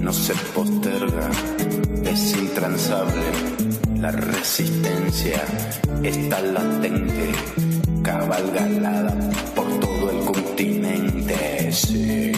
no se posterga, es intransable. La resistencia está latente, cabalga alada por todo el continente, sí.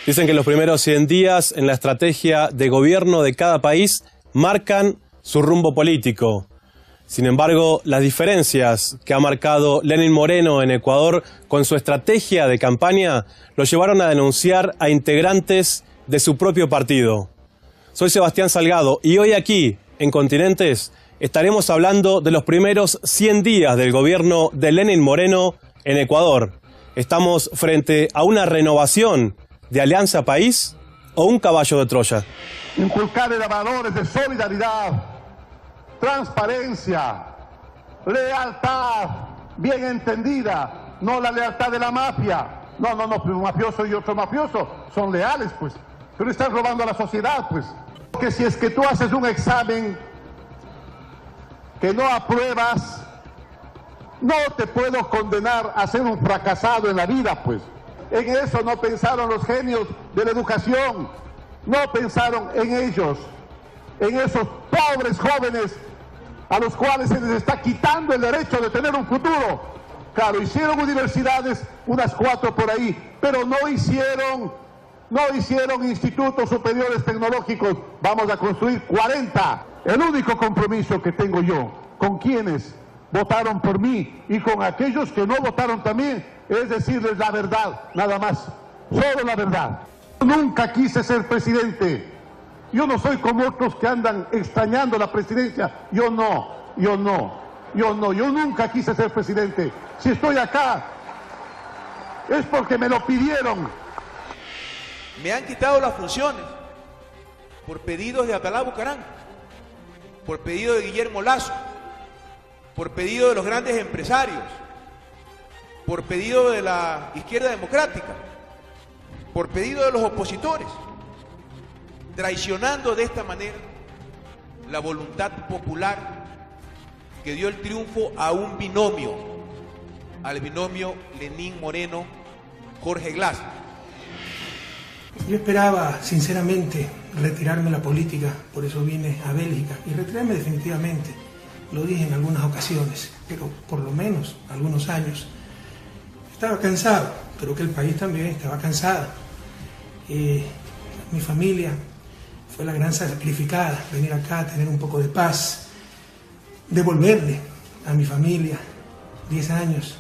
Dicen que los primeros 100 días en la estrategia de gobierno de cada país marcan su rumbo político. Sin embargo, las diferencias que ha marcado Lenín Moreno en Ecuador con su estrategia de campaña lo llevaron a denunciar a integrantes de su propio partido. Soy Sebastián Salgado y hoy aquí, en Continentes, estaremos hablando de los primeros 100 días del gobierno de Lenín Moreno en Ecuador. Estamos frente a una renovación de Alianza País o un caballo de Troya. Inculcar valores de solidaridad, transparencia, lealtad bien entendida, no la lealtad de la mafia. No, un mafioso y otro mafioso son leales, pues. Pero estás robando a la sociedad, pues. Porque si es que tú haces un examen que no apruebas, no te puedo condenar a ser un fracasado en la vida, pues. En eso no pensaron los genios de la educación, no pensaron en ellos, en esos pobres jóvenes a los cuales se les está quitando el derecho de tener un futuro. Claro, hicieron universidades, unas 4 por ahí, pero no hicieron institutos superiores tecnológicos. Vamos a construir 40. El único compromiso que tengo yo con quienes votaron por mí y con aquellos que no votaron también es decirles la verdad, nada más, solo la verdad. Nunca quise ser presidente. Yo no soy como otros que andan extrañando la presidencia. Yo nunca quise ser presidente. Si estoy acá es porque me lo pidieron. Me han quitado las funciones por pedidos de Abdalá Bucaram, por pedido de Guillermo Lazo, por pedido de los grandes empresarios, por pedido de la izquierda democrática, por pedido de los opositores, traicionando de esta manera la voluntad popular que dio el triunfo a un binomio, al binomio Lenín Moreno-Jorge Glass. Yo esperaba, sinceramente, retirarme de la política, por eso vine a Bélgica, y retirarme definitivamente. Lo dije en algunas ocasiones, pero por lo menos algunos años. Estaba cansado, creo que el país también estaba cansado. Mi familia fue la gran sacrificada, venir acá, tener un poco de paz, devolverle a mi familia 10 años,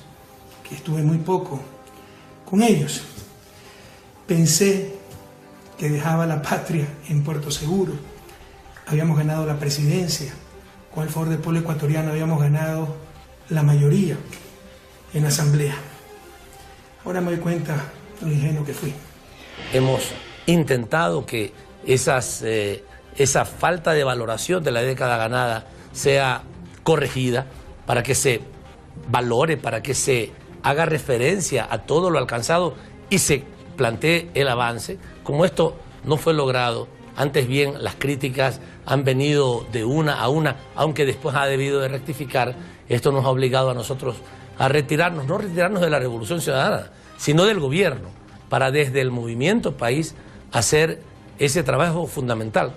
que estuve muy poco con ellos. Pensé que dejaba la patria en Puerto Seguro. Habíamos ganado la presidencia. Con el favor del pueblo ecuatoriano habíamos ganado la mayoría en la asamblea. Ahora me doy cuenta de lo ingenuo que fui. Hemos intentado que esa falta de valoración de la década ganada sea corregida para que se valore, para que se haga referencia a todo lo alcanzado y se plantee el avance. Como esto no fue logrado, antes bien las críticas han venido de una a una, aunque después ha debido de rectificar. Esto nos ha obligado a nosotros a retirarnos, no retirarnos de la Revolución Ciudadana, sino del gobierno, para desde el movimiento país hacer ese trabajo fundamental.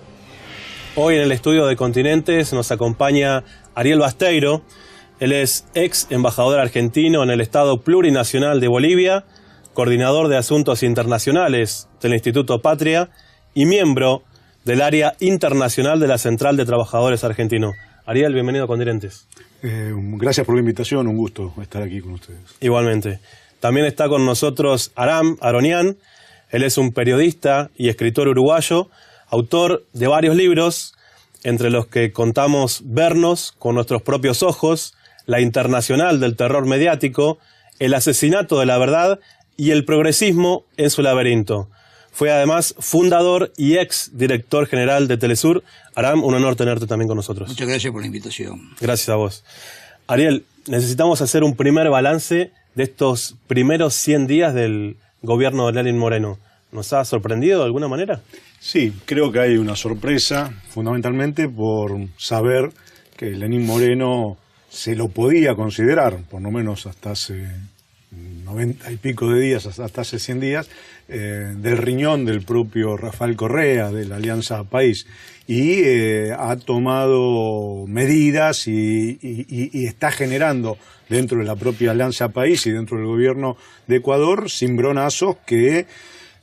Hoy en el estudio de Continentes nos acompaña Ariel Basteiro. Él es ex embajador argentino en el Estado Plurinacional de Bolivia, coordinador de Asuntos Internacionales del Instituto Patria y miembro del área internacional de la Central de Trabajadores Argentino. Ariel, bienvenido a Continentes. Gracias por la invitación, un gusto estar aquí con ustedes. Igualmente. También está con nosotros Aram Aronian. Él es un periodista y escritor uruguayo, autor de varios libros, entre los que contamos Vernos con nuestros propios ojos, La Internacional del Terror Mediático, El Asesinato de la Verdad y El Progresismo en su laberinto. Fue además fundador y ex director general de Telesur. Aram, un honor tenerte también con nosotros. Muchas gracias por la invitación. Gracias a vos. Ariel, necesitamos hacer un primer balance de estos primeros 100 días del gobierno de Lenín Moreno? ¿Nos ha sorprendido de alguna manera? Sí, creo que hay una sorpresa, fundamentalmente por saber que Lenín Moreno se lo podía considerar, por lo menos hasta hace 90 y pico de días, hasta hace 100 días, del riñón del propio Rafael Correa, de la Alianza País, y ha tomado medidas y está generando dentro de la propia Alianza País y dentro del gobierno de Ecuador cimbronazos que,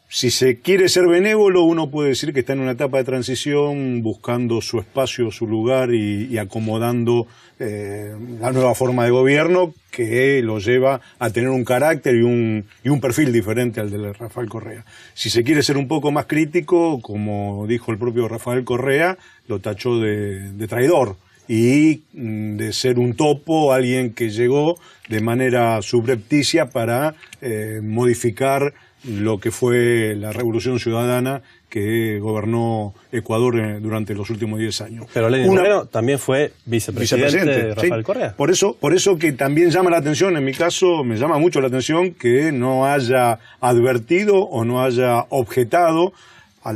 si se quiere ser benévolo, uno puede decir que está en una etapa de transición, buscando su espacio, su lugar y acomodando la nueva forma de gobierno que lo lleva a tener un carácter y un perfil diferente al de Rafael Correa. Si se quiere ser un poco más crítico, como dijo el propio Rafael Correa, lo tachó de traidor y de ser un topo, alguien que llegó de manera subrepticia para modificar lo que fue la Revolución Ciudadana que gobernó Ecuador durante los últimos 10 años. Pero Lenín Moreno también fue vicepresidente de Rafael Correa. Por eso que también llama la atención, en mi caso me llama mucho la atención que no haya advertido o no haya objetado a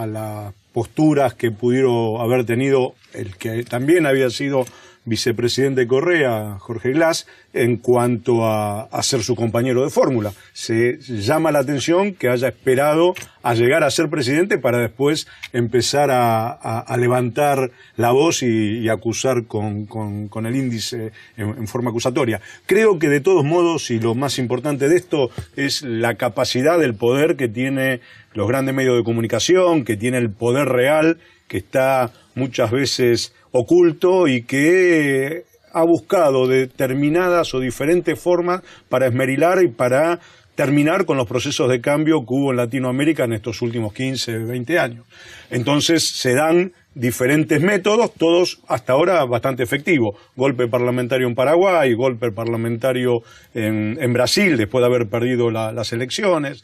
las posturas que pudieron haber tenido el que también había sido vicepresidente Correa, Jorge Glass, en cuanto a ser su compañero de fórmula. Se llama la atención que haya esperado a llegar a ser presidente para después empezar a levantar la voz y acusar con el índice en forma acusatoria. Creo que de todos modos, y lo más importante de esto, es la capacidad del poder que tiene los grandes medios de comunicación, que tiene el poder real, que está muchas veces oculto y que ha buscado determinadas o diferentes formas para esmerilar y para terminar con los procesos de cambio que hubo en Latinoamérica en estos últimos 15, 20 años. Entonces se dan diferentes métodos, todos hasta ahora bastante efectivos. Golpe parlamentario en Paraguay, golpe parlamentario en Brasil, después de haber perdido las elecciones.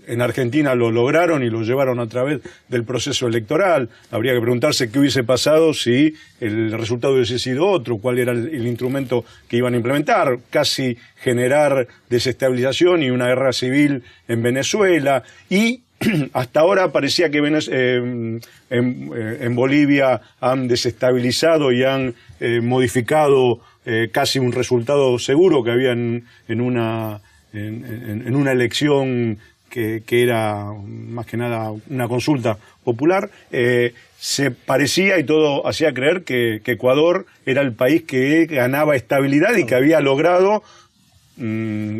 En Argentina lo lograron y lo llevaron a través del proceso electoral. Habría que preguntarse qué hubiese pasado si el resultado hubiese sido otro, cuál era el instrumento que iban a implementar. Casi generar desestabilización y una guerra civil en Venezuela. Y hasta ahora parecía que en Bolivia han desestabilizado y han modificado casi un resultado seguro que había en una elección que era más que nada una consulta popular. Se parecía y todo hacía creer que Ecuador era el país que ganaba estabilidad y que había logrado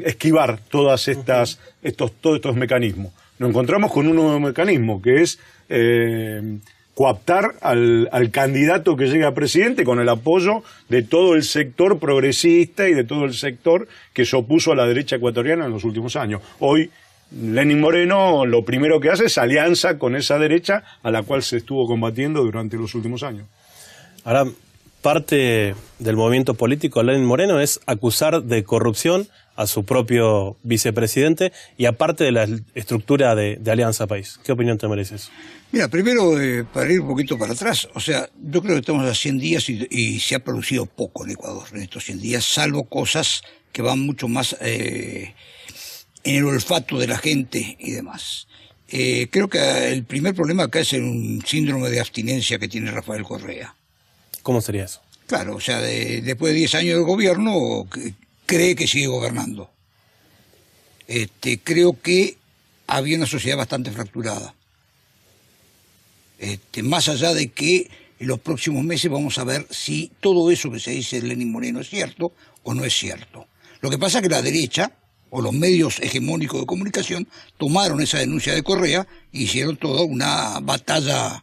esquivar todos estos mecanismos. Nos encontramos con un nuevo mecanismo que es coaptar al candidato que llega a presidente con el apoyo de todo el sector progresista y de todo el sector que se opuso a la derecha ecuatoriana en los últimos años. Hoy Lenín Moreno lo primero que hace es alianza con esa derecha a la cual se estuvo combatiendo durante los últimos años. Ahora, parte del movimiento político de Lenín Moreno es acusar de corrupción a su propio vicepresidente y aparte de la estructura de Alianza País. ¿Qué opinión te mereces? Mira, primero, para ir un poquito para atrás, o sea, yo creo que estamos a 100 días y se ha producido poco en Ecuador en estos 100 días, salvo cosas que van mucho más en el olfato de la gente y demás. Creo que el primer problema acá es un síndrome de abstinencia que tiene Rafael Correa. ¿Cómo sería eso? Claro, o sea, después de 10 años de gobierno, cree que sigue gobernando. Creo que había una sociedad bastante fracturada. Más allá de que en los próximos meses vamos a ver si todo eso que se dice de Lenín Moreno es cierto o no es cierto. Lo que pasa es que la derecha o los medios hegemónicos de comunicación tomaron esa denuncia de Correa y hicieron toda una batalla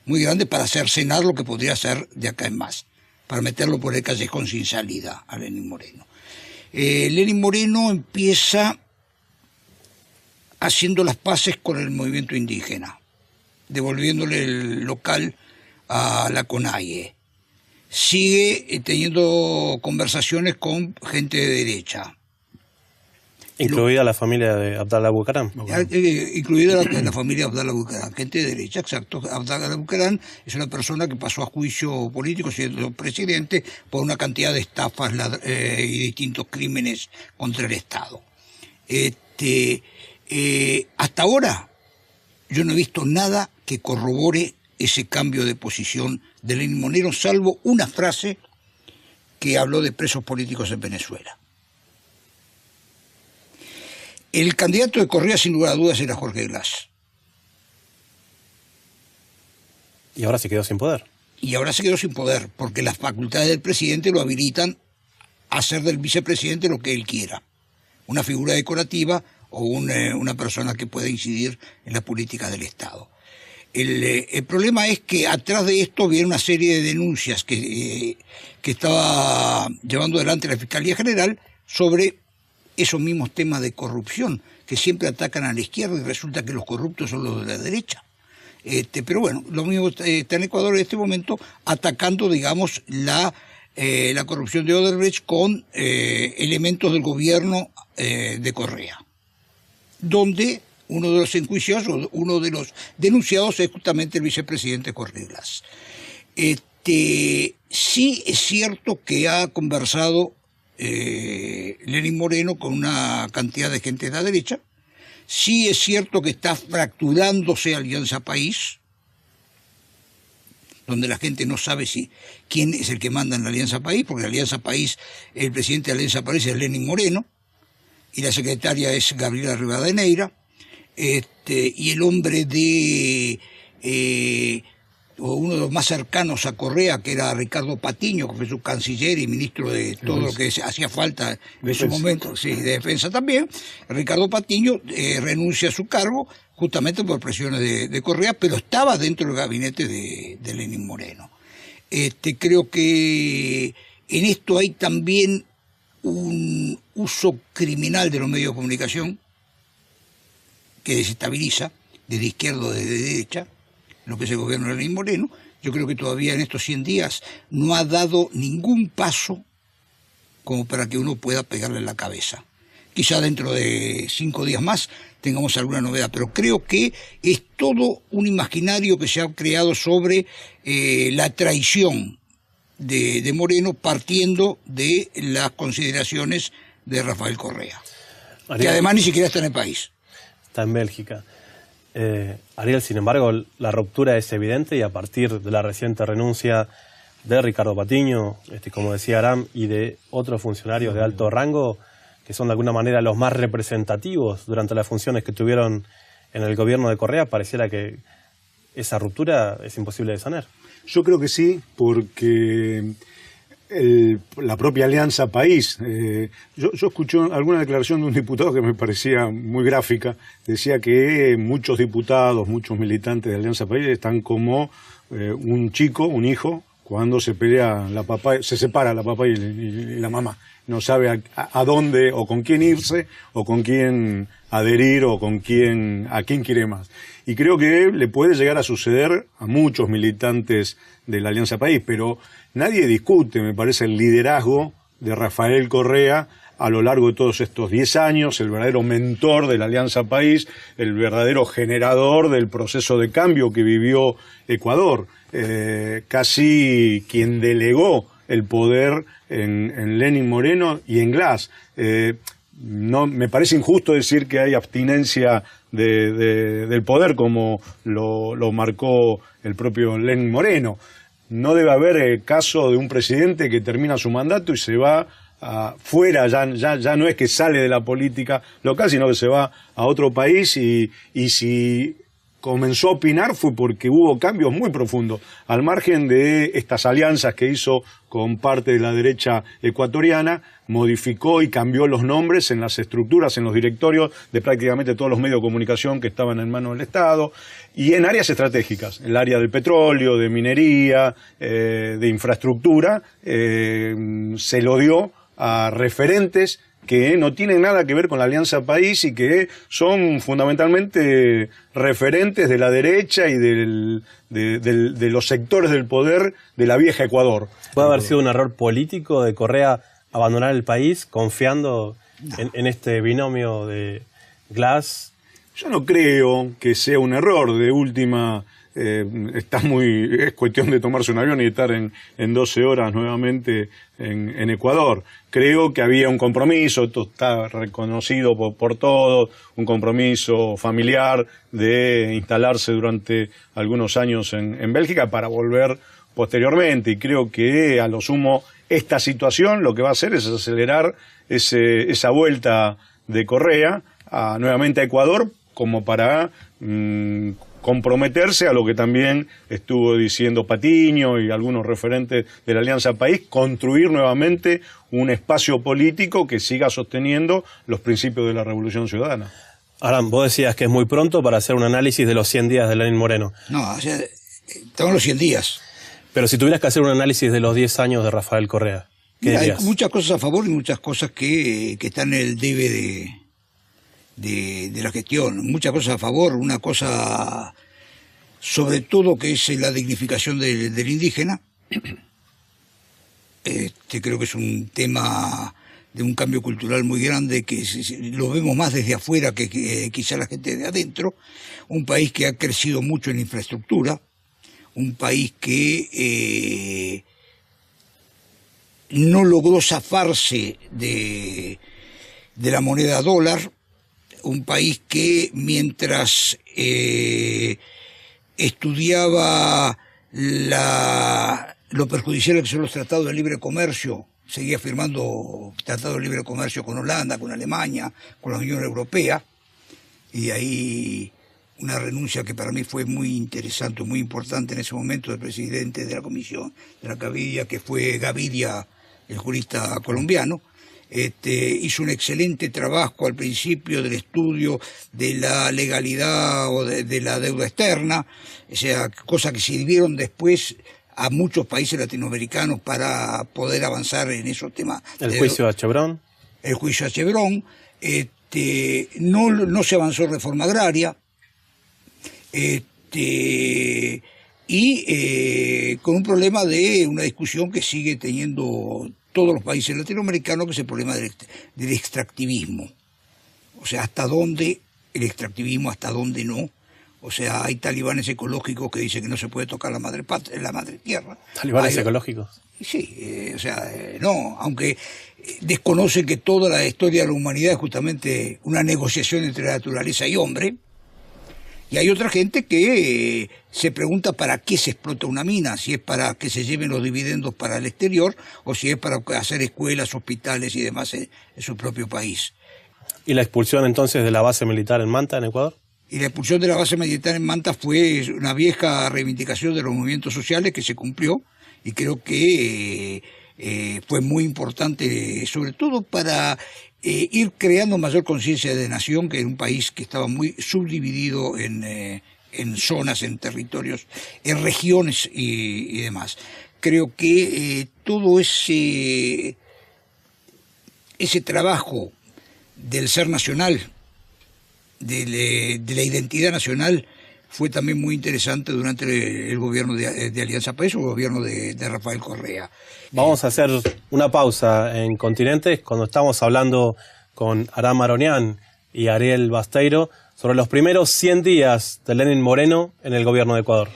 muy grande para cercenar lo que podría ser de acá en más, para meterlo por el callejón sin salida a Lenín Moreno. Lenín Moreno empieza haciendo las paces con el movimiento indígena, devolviéndole el local a la CONAIE. Sigue teniendo conversaciones con gente de derecha. Incluida la familia de Abdallah Bucaram. Incluida la familia Abdallah Bucaram, gente de derecha, exacto. Abdallah Bucaram es una persona que pasó a juicio político siendo presidente por una cantidad de estafas y distintos crímenes contra el Estado. Hasta ahora yo no he visto nada que corrobore ese cambio de posición de Lenín Moreno, salvo una frase que habló de presos políticos en Venezuela. El candidato de Correa, sin lugar a dudas, era Jorge Glass. Y ahora se quedó sin poder. Y ahora se quedó sin poder, porque las facultades del presidente lo habilitan a hacer del vicepresidente lo que él quiera. Una figura decorativa o una persona que pueda incidir en la política del Estado. El problema es que atrás de esto viene una serie de denuncias que estaba llevando adelante la Fiscalía General sobre esos mismos temas de corrupción que siempre atacan a la izquierda y resulta que los corruptos son los de la derecha. Pero bueno, lo mismo está en Ecuador en este momento atacando, digamos, la corrupción de Odebrecht con elementos del gobierno de Correa, donde uno de los enjuiciados, uno de los denunciados es justamente el vicepresidente Jorge Glass. Sí es cierto que ha conversado Lenín Moreno con una cantidad de gente de la derecha. Sí es cierto que está fracturándose Alianza País, donde la gente no sabe quién es el que manda en la Alianza País, porque la Alianza País, el presidente de la Alianza País es Lenín Moreno, y la secretaria es Gabriela Rivadeneira, y el hombre de uno de los más cercanos a Correa, que era Ricardo Patiño, que fue su canciller y ministro de todo lo que hacía falta en su momento, sí, de defensa también. Ricardo Patiño renuncia a su cargo justamente por presiones de Correa, pero estaba dentro del gabinete de Lenín Moreno. Creo que en esto hay también un uso criminal de los medios de comunicación que desestabiliza desde izquierda o desde derecha lo que es el gobierno de Lenín Moreno. Yo creo que todavía en estos 100 días no ha dado ningún paso como para que uno pueda pegarle en la cabeza. Quizá dentro de 5 días más tengamos alguna novedad, pero creo que es todo un imaginario que se ha creado sobre la traición de Moreno, partiendo de las consideraciones de Rafael Correa, que además ni siquiera está en el país. Está en Bélgica. Ariel, sin embargo, la ruptura es evidente y a partir de la reciente renuncia de Ricardo Patiño, como decía Aram, y de otros funcionarios de alto rango, que son de alguna manera los más representativos durante las funciones que tuvieron en el gobierno de Correa, pareciera que esa ruptura es imposible de sanar. Yo creo que sí, porque la propia Alianza País, yo escuché alguna declaración de un diputado que me parecía muy gráfica, decía que muchos diputados, muchos militantes de Alianza País están como un chico, un hijo, cuando se pelea se separa la papá y la mamá, no sabe a dónde o con quién irse o con quién adherir o a quién quiere más. Y creo que le puede llegar a suceder a muchos militantes de la Alianza País, pero nadie discute, me parece, el liderazgo de Rafael Correa a lo largo de todos estos 10 años, el verdadero mentor de la Alianza País, el verdadero generador del proceso de cambio que vivió Ecuador, casi quien delegó el poder en Lenín Moreno y en Glass. No, me parece injusto decir que hay abstinencia del poder como lo marcó el propio Lenín Moreno. No debe haber caso de un presidente que termina su mandato y se va fuera, ya no es que sale de la política local, sino que se va a otro país y si comenzó a opinar fue porque hubo cambios muy profundos, al margen de estas alianzas que hizo con parte de la derecha ecuatoriana, modificó y cambió los nombres en las estructuras, en los directorios de prácticamente todos los medios de comunicación que estaban en manos del Estado, y en áreas estratégicas, el área del petróleo, de minería, de infraestructura, se lo dio a referentes que no tienen nada que ver con la Alianza País y que son fundamentalmente referentes de la derecha y de los sectores del poder de la vieja Ecuador. ¿Puede haber sido un error político de Correa abandonar el país confiando en este binomio de Glass? Yo no creo que sea un error. De última, es cuestión de tomarse un avión y estar en 12 horas nuevamente en Ecuador. Creo que había un compromiso, esto está reconocido por todos, un compromiso familiar de instalarse durante algunos años en Bélgica para volver posteriormente, y creo que a lo sumo esta situación lo que va a hacer es acelerar esa vuelta de Correa nuevamente a Ecuador, como para comprometerse a lo que también estuvo diciendo Patiño y algunos referentes de la Alianza País, construir nuevamente un espacio político que siga sosteniendo los principios de la Revolución Ciudadana. Ahora, vos decías que es muy pronto para hacer un análisis de los 100 días de Lenín Moreno. No, o sea, estamos en los 100 días. Pero si tuvieras que hacer un análisis de los 10 años de Rafael Correa, ¿qué dirías? Hay muchas cosas a favor y muchas cosas que están en el debe de la gestión. Muchas cosas a favor, una cosa sobre todo que es la dignificación del indígena. Creo que es un tema de un cambio cultural muy grande, que lo vemos más desde afuera que quizá la gente de adentro. Un país que ha crecido mucho en infraestructura, un país que no logró zafarse de la moneda dólar, un país que mientras estudiaba lo perjudicial que son los tratados de libre comercio, seguía firmando tratados de libre comercio con Holanda, con Alemania, con la Unión Europea, y ahí una renuncia que para mí fue muy interesante, muy importante en ese momento, del presidente de la Comisión de la Gavidia, que fue Gavidia, el jurista colombiano. Hizo un excelente trabajo al principio del estudio de la legalidad o de la deuda externa, o sea, cosas que sirvieron después a muchos países latinoamericanos para poder avanzar en esos temas. El juicio a Chevron. El juicio a Chevron. No se avanzó en reforma agraria. Con un problema de una discusión que sigue teniendo todos los países latinoamericanos, que es el problema del extractivismo. O sea, hasta dónde el extractivismo, hasta dónde no. O sea, hay talibanes ecológicos que dicen que no se puede tocar la madre tierra. ¿Talibanes ecológicos? Sí, no, aunque desconocen que toda la historia de la humanidad es justamente una negociación entre la naturaleza y hombre. Y hay otra gente que se pregunta para qué se explota una mina, si es para que se lleven los dividendos para el exterior o si es para hacer escuelas, hospitales y demás en su propio país. ¿Y la expulsión entonces de la base militar en Manta, en Ecuador? Y la expulsión de la base militar en Manta fue una vieja reivindicación de los movimientos sociales que se cumplió, y creo que fue muy importante, sobre todo para ir creando mayor conciencia de nación, que en un país que estaba muy subdividido en zonas, en territorios, en regiones y demás. Creo que todo ese trabajo del ser nacional, de la identidad nacional, fue también muy interesante durante el gobierno de Alianza País o el gobierno de Rafael Correa. Vamos a hacer una pausa en Continentes cuando estamos hablando con Aram Aronian y Ariel Basteiro sobre los primeros 100 días de Lenín Moreno en el gobierno de Ecuador.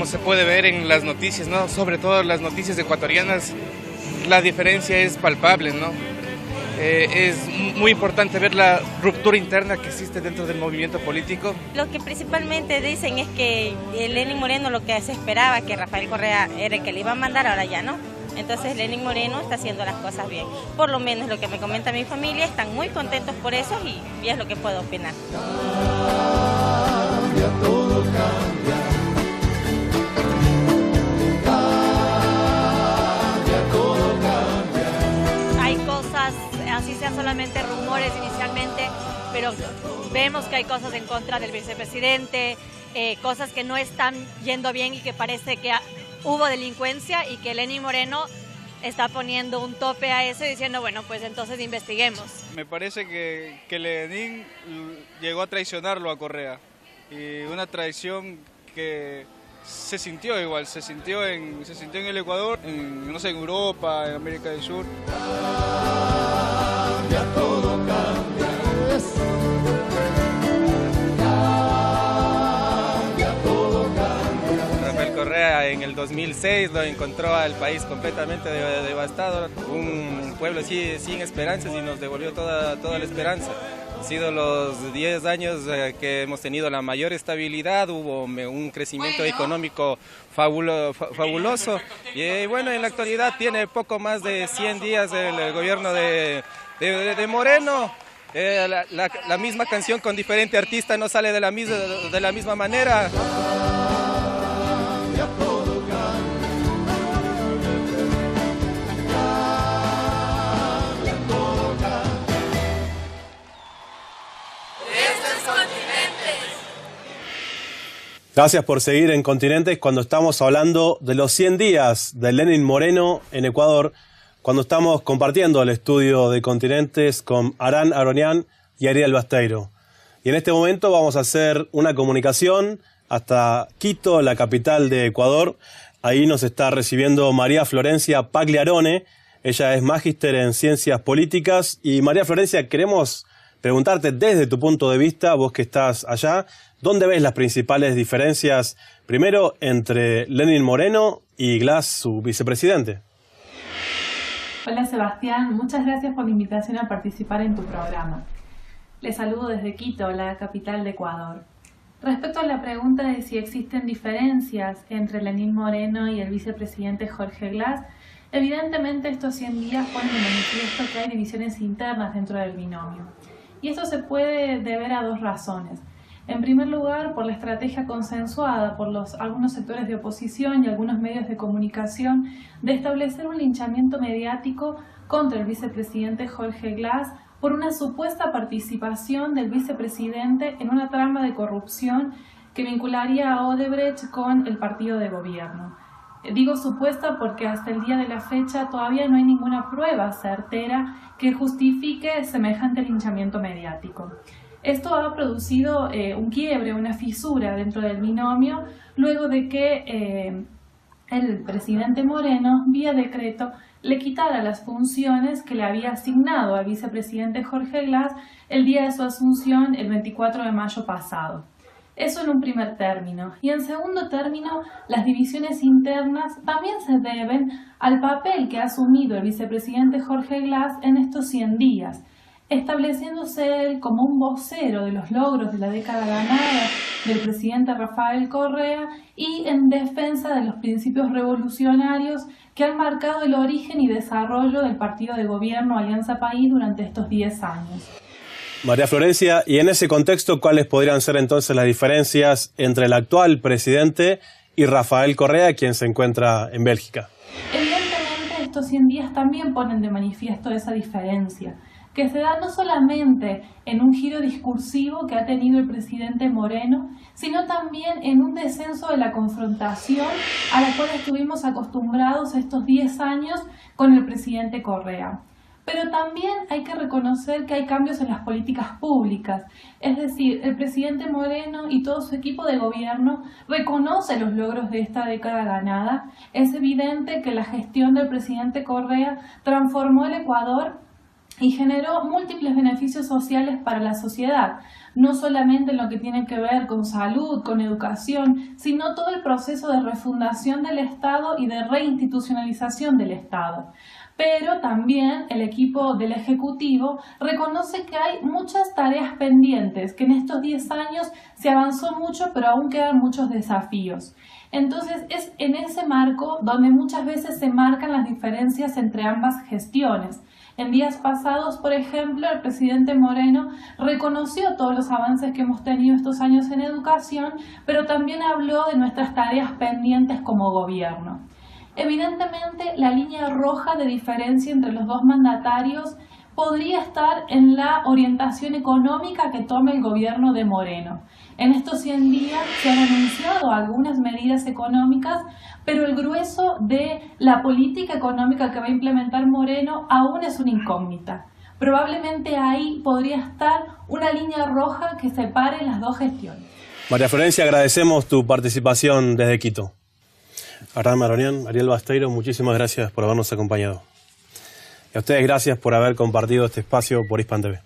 Se puede ver en las noticias, ¿no? Sobre todo las noticias ecuatorianas, la diferencia es palpable, ¿no? Es muy importante ver la ruptura interna que existe dentro del movimiento político. Lo que principalmente dicen es que Lenín Moreno, lo que se esperaba, que Rafael Correa era el que le iba a mandar, ahora ya no. Entonces Lenín Moreno está haciendo las cosas bien. Por lo menos lo que me comenta mi familia, están muy contentos por eso y es lo que puedo opinar. Todo cambia. Hay cosas, así sean solamente rumores inicialmente, pero vemos que hay cosas en contra del vicepresidente, cosas que no están yendo bien y que parece que hubo delincuencia y que Lenín Moreno está poniendo un tope a eso y diciendo, bueno, pues entonces investiguemos. Me parece que Lenín llegó a traicionarlo a Correa, y una traición que se sintió igual, se sintió en el Ecuador, no sé, en Europa, en América del Sur. Cambia, todo cambia. Rafael Correa en el 2006 lo encontró al país completamente devastado, un pueblo sin esperanzas, y nos devolvió toda la esperanza. Han sido los 10 años que hemos tenido la mayor estabilidad, hubo un crecimiento económico fabuloso, y bueno, en la actualidad tiene poco más de 100 días el gobierno de Moreno. La misma canción con diferente artista no sale de la misma manera. Gracias por seguir en Continentes cuando estamos hablando de los 100 días de Lenín Moreno en Ecuador, cuando estamos compartiendo el estudio de Continentes con Aran Aronian y Ariel Basteiro. Y en este momento vamos a hacer una comunicación hasta Quito, la capital de Ecuador. Ahí nos está recibiendo María Florencia Pagliarone. Ella es magíster en Ciencias Políticas. Y María Florencia, queremos preguntarte desde tu punto de vista, vos que estás allá, ¿dónde ves las principales diferencias, primero, entre Lenín Moreno y Glass, su vicepresidente? Hola Sebastián, muchas gracias por la invitación a participar en tu programa. Les saludo desde Quito, la capital de Ecuador. Respecto a la pregunta de si existen diferencias entre Lenín Moreno y el vicepresidente Jorge Glass, evidentemente estos 100 días ponen de manifiesto que hay divisiones internas dentro del binomio. Y esto se puede deber a dos razones. En primer lugar, por la estrategia consensuada por algunos sectores de oposición y algunos medios de comunicación de establecer un linchamiento mediático contra el vicepresidente Jorge Glass por una supuesta participación del vicepresidente en una trama de corrupción que vincularía a Odebrecht con el partido de gobierno. Digo supuesta porque hasta el día de la fecha todavía no hay ninguna prueba certera que justifique semejante linchamiento mediático. Esto ha producido un quiebre, una fisura dentro del binomio, luego de que el presidente Moreno, vía decreto, le quitara las funciones que le había asignado al vicepresidente Jorge Glass el día de su asunción, el 24 de mayo pasado. Eso en un primer término. Y en segundo término, las divisiones internas también se deben al papel que ha asumido el vicepresidente Jorge Glass en estos 100 días, estableciéndose él como un vocero de los logros de la década ganada del presidente Rafael Correa y en defensa de los principios revolucionarios que han marcado el origen y desarrollo del partido de gobierno Alianza País durante estos 10 años. María Florencia, y en ese contexto, ¿cuáles podrían ser entonces las diferencias entre el actual presidente y Rafael Correa, quien se encuentra en Bélgica? Evidentemente, estos 100 días también ponen de manifiesto esa diferencia, que se da no solamente en un giro discursivo que ha tenido el presidente Moreno, sino también en un descenso de la confrontación a la cual estuvimos acostumbrados estos 10 años con el presidente Correa. Pero también hay que reconocer que hay cambios en las políticas públicas, es decir, el presidente Moreno y todo su equipo de gobierno reconoce los logros de esta década ganada. Es evidente que la gestión del presidente Correa transformó el Ecuador y generó múltiples beneficios sociales para la sociedad, no solamente en lo que tiene que ver con salud, con educación, sino todo el proceso de refundación del Estado y de reinstitucionalización del Estado. Pero también el equipo del Ejecutivo reconoce que hay muchas tareas pendientes, que en estos 10 años se avanzó mucho, pero aún quedan muchos desafíos. Entonces es en ese marco donde muchas veces se marcan las diferencias entre ambas gestiones. En días pasados, por ejemplo, el presidente Moreno reconoció todos los avances que hemos tenido estos años en educación, pero también habló de nuestras tareas pendientes como gobierno. Evidentemente, la línea roja de diferencia entre los dos mandatarios podría estar en la orientación económica que tome el gobierno de Moreno. En estos 100 días se han anunciado algunas medidas económicas, pero el grueso de la política económica que va a implementar Moreno aún es una incógnita. Probablemente ahí podría estar una línea roja que separe las dos gestiones. María Florencia, agradecemos tu participación desde Quito. Abraham Maronian, Ariel Basteiro, muchísimas gracias por habernos acompañado. Y a ustedes gracias por haber compartido este espacio por Hispan TV.